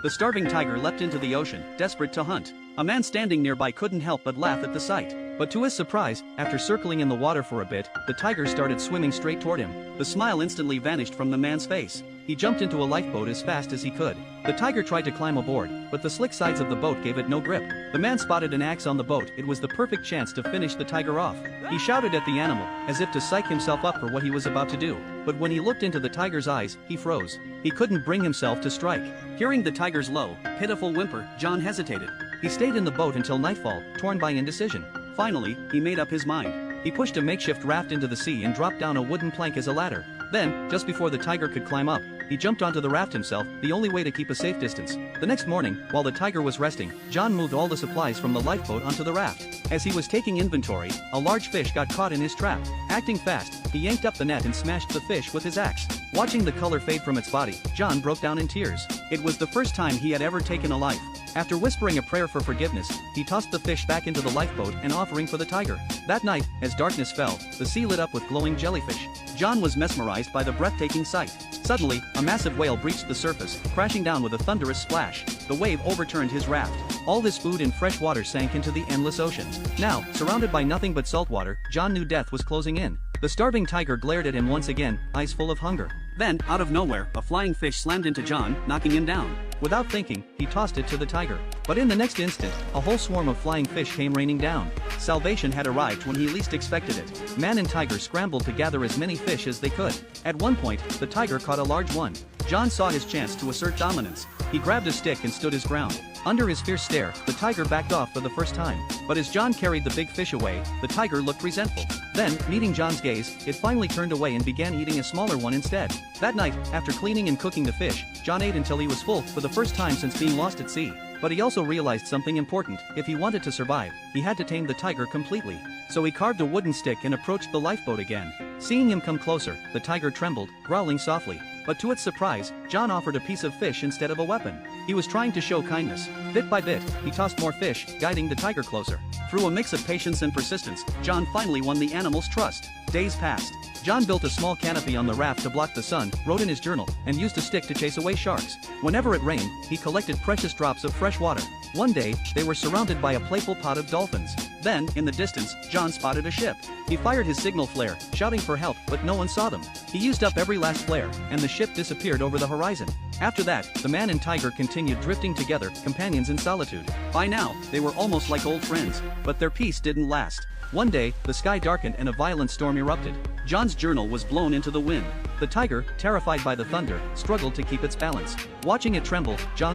The starving tiger leapt into the ocean, desperate to hunt. A man standing nearby couldn't help but laugh at the sight. But to his surprise, after circling in the water for a bit, the tiger started swimming straight toward him. The smile instantly vanished from the man's face. He jumped into a lifeboat as fast as he could. The tiger tried to climb aboard, but the slick sides of the boat gave it no grip. The man spotted an axe on the boat. It was the perfect chance to finish the tiger off. He shouted at the animal, as if to psych himself up for what he was about to do. But when he looked into the tiger's eyes, he froze. He couldn't bring himself to strike. Hearing the tiger's low, pitiful whimper, John hesitated. He stayed in the boat until nightfall, torn by indecision. Finally, he made up his mind. He pushed a makeshift raft into the sea and dropped down a wooden plank as a ladder. Then, just before the tiger could climb up, he jumped onto the raft himself, the only way to keep a safe distance. The next morning, while the tiger was resting, John moved all the supplies from the lifeboat onto the raft. As he was taking inventory, a large fish got caught in his trap. Acting fast, he yanked up the net and smashed the fish with his axe. Watching the color fade from its body, John broke down in tears. It was the first time he had ever taken a life. After whispering a prayer for forgiveness, he tossed the fish back into the lifeboat, an offering for the tiger. That night, as darkness fell, the sea lit up with glowing jellyfish. John was mesmerized by the breathtaking sight. Suddenly, a massive whale breached the surface, crashing down with a thunderous splash. The wave overturned his raft. All this food and fresh water sank into the endless ocean. Now, surrounded by nothing but salt water, John knew death was closing in. The starving tiger glared at him once again, eyes full of hunger. Then, out of nowhere, a flying fish slammed into John, knocking him down. Without thinking, he tossed it to the tiger. But in the next instant, a whole swarm of flying fish came raining down. Salvation had arrived when he least expected it. Man and tiger scrambled to gather as many fish as they could. At one point, the tiger caught a large one. John saw his chance to assert dominance. He grabbed a stick and stood his ground. Under his fierce stare, the tiger backed off for the first time. But as John carried the big fish away, the tiger looked resentful. Then, meeting John's gaze, it finally turned away and began eating a smaller one instead. That night, after cleaning and cooking the fish, John ate until he was full for the first time since being lost at sea. But he also realized something important. If he wanted to survive, he had to tame the tiger completely. So he carved a wooden stick and approached the lifeboat again. Seeing him come closer, the tiger trembled, growling softly. But to its surprise, John offered a piece of fish instead of a weapon. He was trying to show kindness. Bit by bit, he tossed more fish, guiding the tiger closer. Through a mix of patience and persistence, John finally won the animal's trust. Days passed. John built a small canopy on the raft to block the sun, wrote in his journal, and used a stick to chase away sharks. Whenever it rained, he collected precious drops of fresh water. One day, they were surrounded by a playful pod of dolphins. Then, in the distance, John spotted a ship. He fired his signal flare, shouting for help, but no one saw them. He used up every last flare, and the ship disappeared over the horizon. After that, the man and tiger continued drifting together, companions in solitude. By now, they were almost like old friends. But their peace didn't last. One day, the sky darkened and a violent storm erupted. John's journal was blown into the wind. The tiger, terrified by the thunder, struggled to keep its balance. Watching it tremble, John